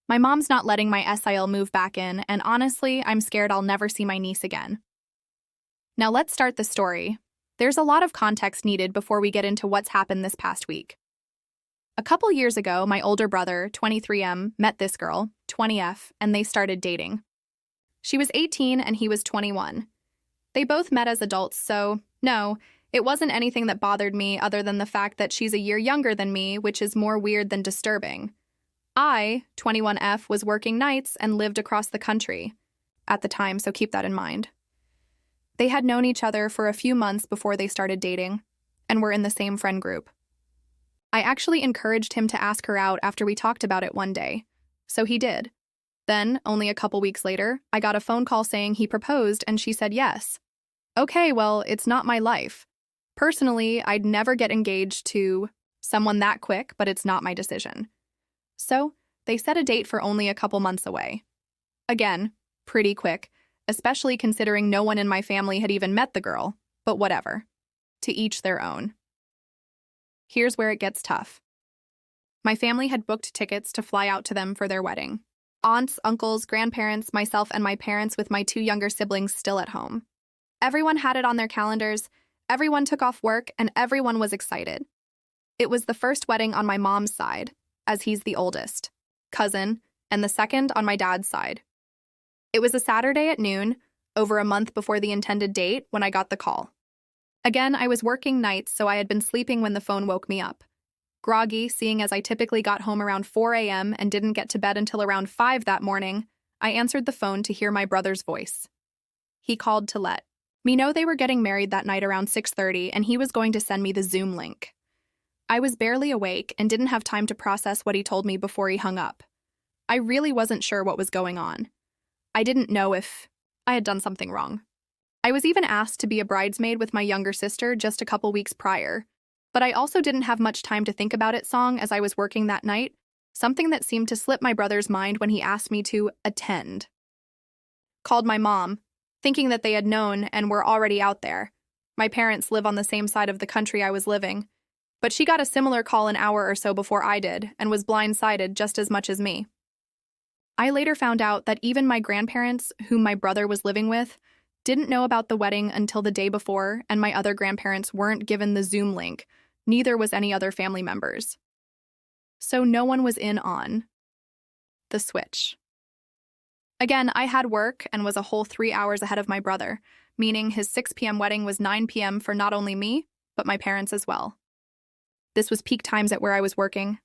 My mom's not letting my SIL move back in, and honestly, I'm scared I'll never see my niece again. Now let's start the story. There's a lot of context needed before we get into what's happened this past week. A couple years ago, my older brother, 23M, met this girl, 20F, and they started dating. She was 18 and he was 21. They both met as adults, so no, it wasn't anything that bothered me other than the fact that she's a year younger than me, which is more weird than disturbing. I, 21F, was working nights and lived across the country at the time, so keep that in mind. They had known each other for a few months before they started dating, and were in the same friend group. I actually encouraged him to ask her out after we talked about it one day, so he did. Then, only a couple weeks later, I got a phone call saying he proposed and she said yes. Okay, well, it's not my life. Personally, I'd never get engaged to someone that quick, but it's not my decision. So, they set a date for only a couple months away. Again, pretty quick, especially considering no one in my family had even met the girl, but whatever. To each their own. Here's where it gets tough. My family had booked tickets to fly out to them for their wedding. Aunts, uncles, grandparents, myself, and my parents with my 2 younger siblings still at home. Everyone had it on their calendars, everyone took off work, and everyone was excited. It was the first wedding on my mom's side, as he's the oldest, cousin, and the second on my dad's side. It was a Saturday at noon, over a month before the intended date, when I got the call. Again, I was working nights, so I had been sleeping when the phone woke me up. Groggy, seeing as I typically got home around 4 a.m. and didn't get to bed until around 5 that morning, I answered the phone to hear my brother's voice. He called to let me know they were getting married that night around 6:30 and he was going to send me the Zoom link. I was barely awake and didn't have time to process what he told me before he hung up. I really wasn't sure what was going on. I didn't know if I had done something wrong. I was even asked to be a bridesmaid with my younger sister just a couple weeks prior, but I also didn't have much time to think about it song as I was working that night, something that seemed to slip my brother's mind when he asked me to attend. Called my mom, thinking that they had known and were already out there. My parents live on the same side of the country I was living, but she got a similar call an hour or so before I did and was blindsided just as much as me. I later found out that even my grandparents, whom my brother was living with, didn't know about the wedding until the day before, and my other grandparents weren't given the Zoom link. Neither was any other family members. So no one was in on the switch. Again, I had work and was a whole 3 hours ahead of my brother, meaning his 6 p.m. wedding was 9 p.m. for not only me, but my parents as well. This was peak times at where I was working.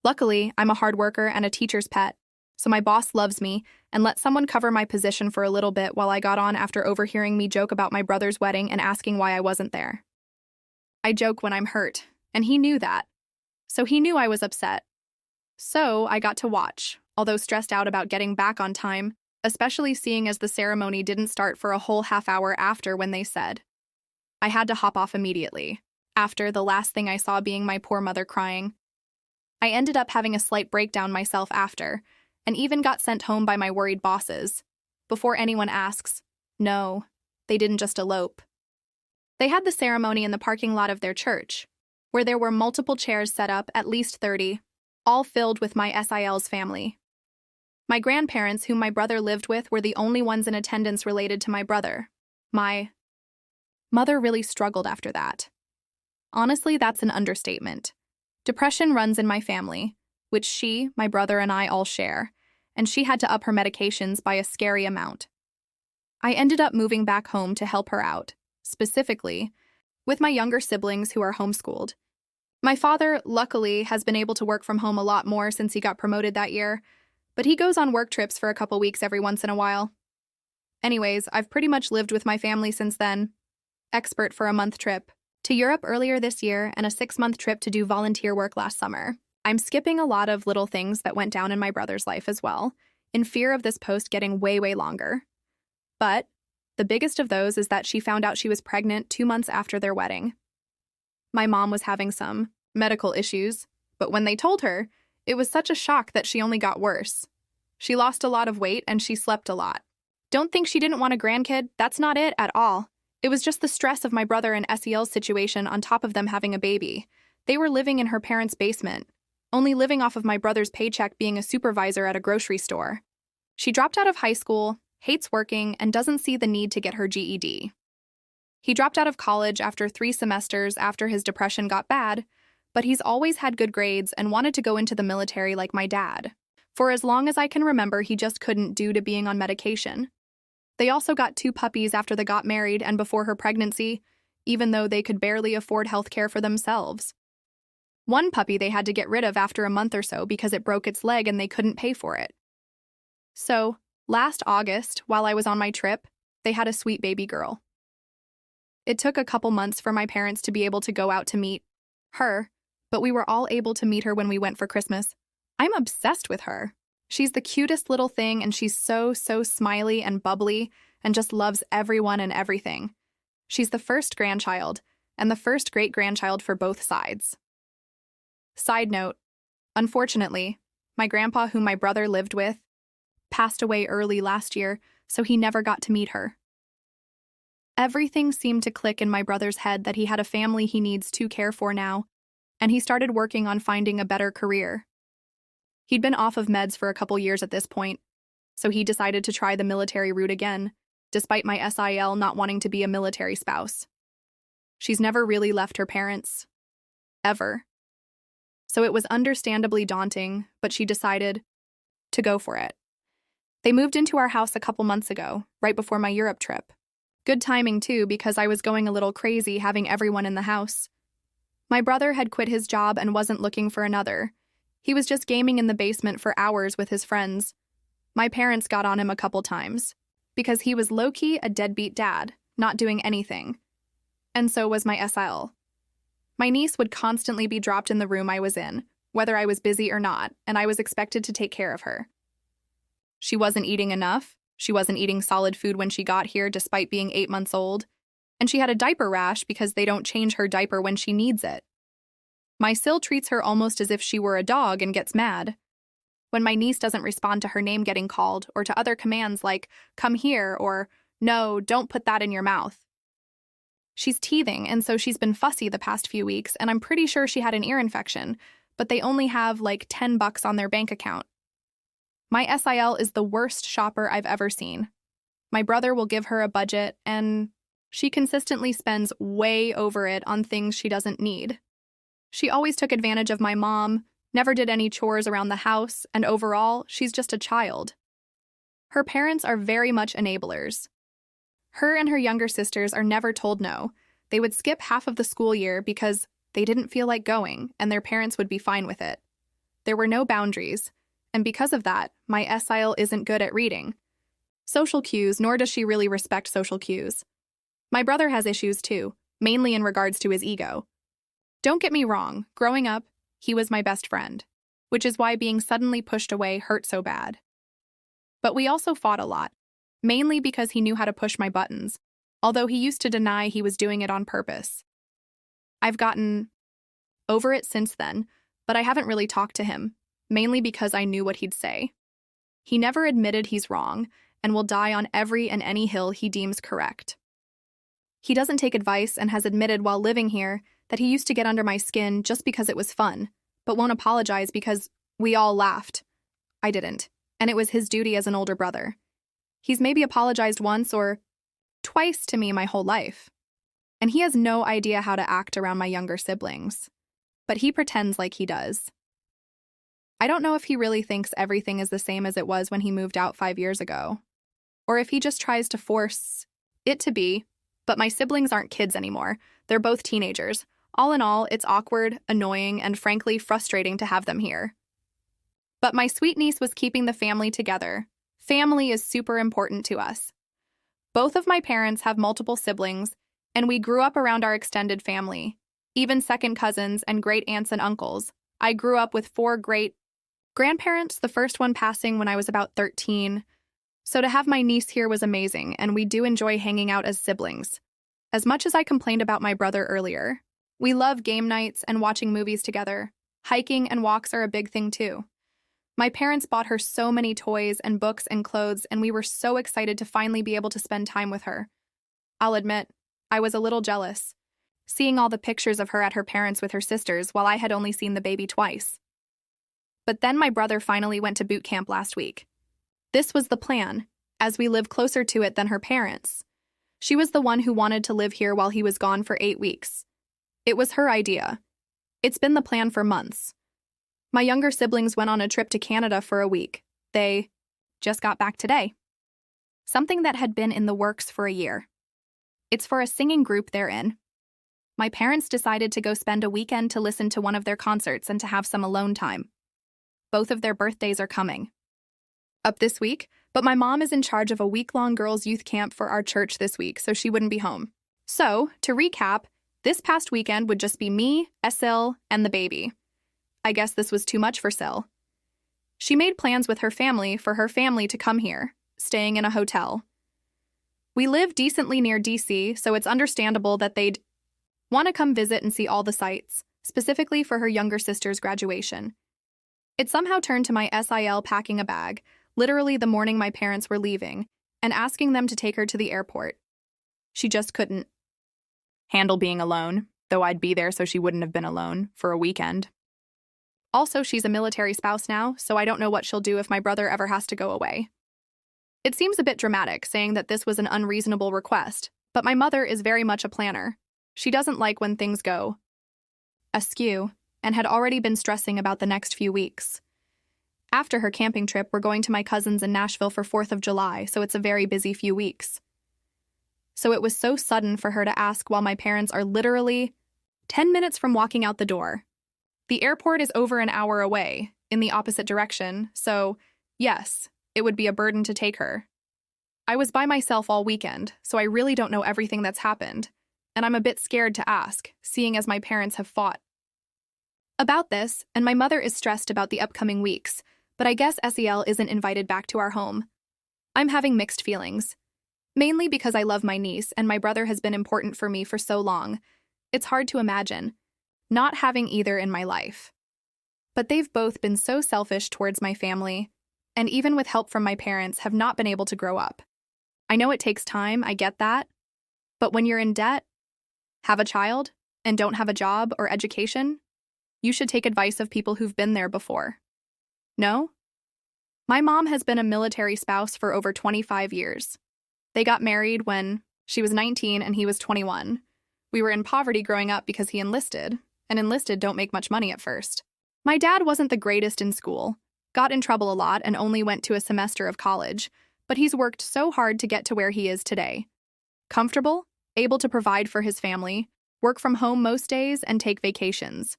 Luckily, I'm a hard worker and a teacher's pet, so my boss loves me and let someone cover my position for a little bit while I got on after overhearing me joke about my brother's wedding and asking why I wasn't there. I joke when I'm hurt, and he knew that. So he knew I was upset. So I got to watch, although stressed out about getting back on time, especially seeing as the ceremony didn't start for a whole half hour after when they said. I had to hop off immediately, after the last thing I saw being my poor mother crying. I ended up having a slight breakdown myself after, and even got sent home by my worried bosses. Before anyone asks, no, they didn't just elope. They had the ceremony in the parking lot of their church, where there were multiple chairs set up, at least 30, all filled with my SIL's family. My grandparents, whom my brother lived with, were the only ones in attendance related to my brother. My mother really struggled after that. Honestly, that's an understatement. Depression runs in my family, which she, my brother, and I all share, and she had to up her medications by a scary amount. I ended up moving back home to help her out, specifically with my younger siblings who are homeschooled. My father, luckily, has been able to work from home a lot more since he got promoted that year, but he goes on work trips for a couple weeks every once in a while. Anyways, I've pretty much lived with my family since then. Expert for a month trip to Europe earlier this year and a 6-month trip to do volunteer work last summer. I'm skipping a lot of little things that went down in my brother's life as well, in fear of this post getting way longer. But the biggest of those is that she found out she was pregnant 2 months after their wedding. My mom was having some medical issues, but when they told her, it was such a shock that she only got worse. She lost a lot of weight and she slept a lot. Don't think she didn't want a grandkid, that's not it at all. It was just the stress of my brother and SEL's situation on top of them having a baby. They were living in her parents' basement, only living off of my brother's paycheck being a supervisor at a grocery store. She dropped out of high school, hates working, and doesn't see the need to get her GED. He dropped out of college after 3 semesters after his depression got bad, but he's always had good grades and wanted to go into the military like my dad. For as long as I can remember, he just couldn't due to being on medication. They also got 2 puppies after they got married and before her pregnancy, even though they could barely afford health care for themselves. One puppy they had to get rid of after a month or so because it broke its leg and they couldn't pay for it. So, last August, while I was on my trip, they had a sweet baby girl. It took a couple months for my parents to be able to go out to meet her, but we were all able to meet her when we went for Christmas. I'm obsessed with her. She's the cutest little thing, and she's so smiley and bubbly and just loves everyone and everything. She's the first grandchild and the first great-grandchild for both sides. Side note, unfortunately, my grandpa, whom my brother lived with, passed away early last year, so he never got to meet her. Everything seemed to click in my brother's head that he had a family he needs to care for now, and he started working on finding a better career. He'd been off of meds for a couple years at this point, so he decided to try the military route again, despite my SIL not wanting to be a military spouse. She's never really left her parents. Ever. So it was understandably daunting, but she decided to go for it. They moved into our house a couple months ago, right before my Europe trip. Good timing, too, because I was going a little crazy having everyone in the house. My brother had quit his job and wasn't looking for another. He was just gaming in the basement for hours with his friends. My parents got on him a couple times, because he was low-key a deadbeat dad, not doing anything. And so was my SIL. My niece would constantly be dropped in the room I was in, whether I was busy or not, and I was expected to take care of her. She wasn't eating enough. She wasn't eating solid food when she got here despite being 8 months old, and she had a diaper rash because they don't change her diaper when she needs it. My SIL treats her almost as if she were a dog and gets mad. When my niece doesn't respond to her name getting called or to other commands like, "Come here," or "No, don't put that in your mouth." She's teething, and so she's been fussy the past few weeks, and I'm pretty sure she had an ear infection, but they only have like $10 on their bank account. My SIL is the worst shopper I've ever seen. My brother will give her a budget, and she consistently spends way over it on things she doesn't need. She always took advantage of my mom, never did any chores around the house, and overall, she's just a child. Her parents are very much enablers. Her and her younger sisters are never told no. They would skip half of the school year because they didn't feel like going, and their parents would be fine with it. There were no boundaries, and because of that, my SIL isn't good at reading social cues, nor does she really respect social cues. My brother has issues too, mainly in regards to his ego. Don't get me wrong, growing up, he was my best friend, which is why being suddenly pushed away hurt so bad. But we also fought a lot, mainly because he knew how to push my buttons, although he used to deny he was doing it on purpose. I've gotten over it since then, but I haven't really talked to him, mainly because I knew what he'd say. He never admitted he's wrong and will die on every and any hill he deems correct. He doesn't take advice and has admitted while living here that he used to get under my skin just because it was fun, but won't apologize because we all laughed. I didn't, and it was his duty as an older brother. He's maybe apologized once or twice to me my whole life, and he has no idea how to act around my younger siblings, but he pretends like he does. I don't know if he really thinks everything is the same as it was when he moved out 5 years ago, or if he just tries to force it to be, but my siblings aren't kids anymore. They're both teenagers. All in all, it's awkward, annoying, and frankly frustrating to have them here. But my sweet niece was keeping the family together. Family is super important to us. Both of my parents have multiple siblings, and we grew up around our extended family, even second cousins and great aunts and uncles. I grew up with 4 great grandparents, the first one passing when I was about 13. So to have my niece here was amazing, and we do enjoy hanging out as siblings. As much as I complained about my brother earlier, we love game nights and watching movies together. Hiking and walks are a big thing too. My parents bought her so many toys and books and clothes, and we were so excited to finally be able to spend time with her. I'll admit, I was a little jealous, seeing all the pictures of her at her parents' with her sisters while I had only seen the baby twice. But then my brother finally went to boot camp last week. This was the plan, as we live closer to it than her parents. She was the one who wanted to live here while he was gone for 8 weeks. It was her idea. It's been the plan for months. My younger siblings went on a trip to Canada for a week. They just got back today. Something that had been in the works for a year. It's for a singing group they're in. My parents decided to go spend a weekend to listen to one of their concerts and to have some alone time. Both of their birthdays are coming up this week, but my mom is in charge of a week-long girls' youth camp for our church this week, so she wouldn't be home. So, to recap, this past weekend would just be me, SIL, and the baby. I guess this was too much for SIL. She made plans with her family for her family to come here, staying in a hotel. We live decently near DC, so it's understandable that they'd want to come visit and see all the sights, specifically for her younger sister's graduation. It somehow turned to my SIL packing a bag, literally the morning my parents were leaving, and asking them to take her to the airport. She just couldn't handle being alone, though I'd be there so she wouldn't have been alone for a weekend. Also, she's a military spouse now, so I don't know what she'll do if my brother ever has to go away. It seems a bit dramatic saying that this was an unreasonable request, but my mother is very much a planner. She doesn't like when things go askew, and had already been stressing about the next few weeks. After her camping trip, we're going to my cousins in Nashville for 4th of July, so it's a very busy few weeks. So it was so sudden for her to ask while my parents are literally 10 minutes from walking out the door. The airport is over an hour away, in the opposite direction, so yes, it would be a burden to take her. I was by myself all weekend, so I really don't know everything that's happened, and I'm a bit scared to ask, seeing as my parents have fought about this, and my mother is stressed about the upcoming weeks, but I guess SEL isn't invited back to our home. I'm having mixed feelings. Mainly because I love my niece and my brother has been important for me for so long. It's hard to imagine not having either in my life. But they've both been so selfish towards my family, and even with help from my parents, have not been able to grow up. I know it takes time, I get that. But when you're in debt, have a child, and don't have a job or education, you should take advice of people who've been there before. No? My mom has been a military spouse for over 25 years. They got married when she was 19 and he was 21. We were in poverty growing up because he enlisted, and enlisted don't make much money at first. My dad wasn't the greatest in school, got in trouble a lot and only went to a semester of college, but he's worked so hard to get to where he is today. Comfortable, able to provide for his family, work from home most days, and take vacations.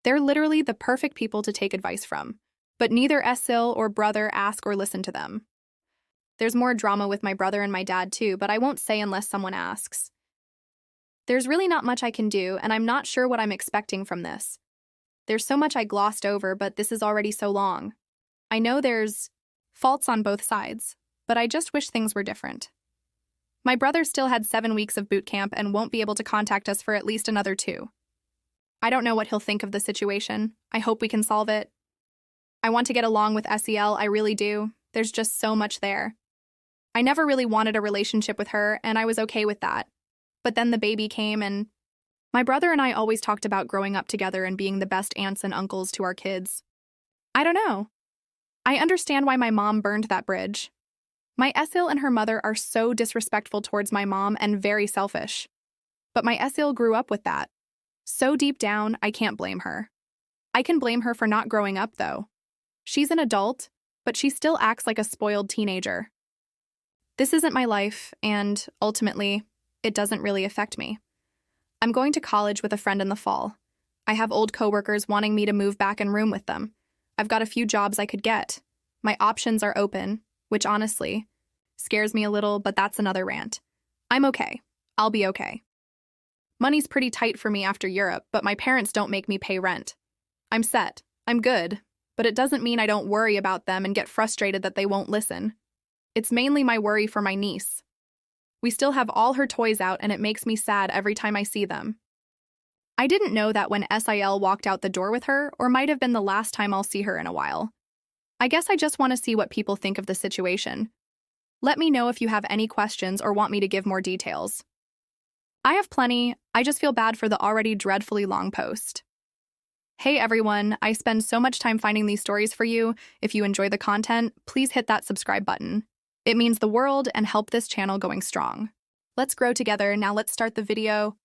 They're literally the perfect people to take advice from, but neither SIL or brother ask or listen to them. There's more drama with my brother and my dad too, but I won't say unless someone asks. There's really not much I can do, and I'm not sure what I'm expecting from this. There's so much I glossed over, but this is already so long. I know there's faults on both sides, but I just wish things were different. My brother still had 7 weeks of boot camp and won't be able to contact us for at least another 2. I don't know what he'll think of the situation. I hope we can solve it. I want to get along with SEL, I really do. There's just so much there. I never really wanted a relationship with her, and I was okay with that. But then the baby came, and my brother and I always talked about growing up together and being the best aunts and uncles to our kids. I don't know. I understand why my mom burned that bridge. My SIL and her mother are so disrespectful towards my mom and very selfish. But my SIL grew up with that. So deep down, I can't blame her. I can blame her for not growing up, though. She's an adult, but she still acts like a spoiled teenager. This isn't my life, and ultimately, it doesn't really affect me. I'm going to college with a friend in the fall. I have old coworkers wanting me to move back and room with them. I've got a few jobs I could get. My options are open, which honestly scares me a little, but that's another rant. I'm okay. I'll be okay. Money's pretty tight for me after Europe, but my parents don't make me pay rent. I'm set. I'm good. But it doesn't mean I don't worry about them and get frustrated that they won't listen. It's mainly my worry for my niece. We still have all her toys out, and it makes me sad every time I see them. I didn't know that when SIL walked out the door with her, or might have been the last time I'll see her in a while. I guess I just want to see what people think of the situation. Let me know if you have any questions or want me to give more details. I have plenty, I just feel bad for the already dreadfully long post. Hey everyone, I spend so much time finding these stories for you. If you enjoy the content, please hit that subscribe button. It means the world and help this channel going strong. Let's grow together. Now let's start the video.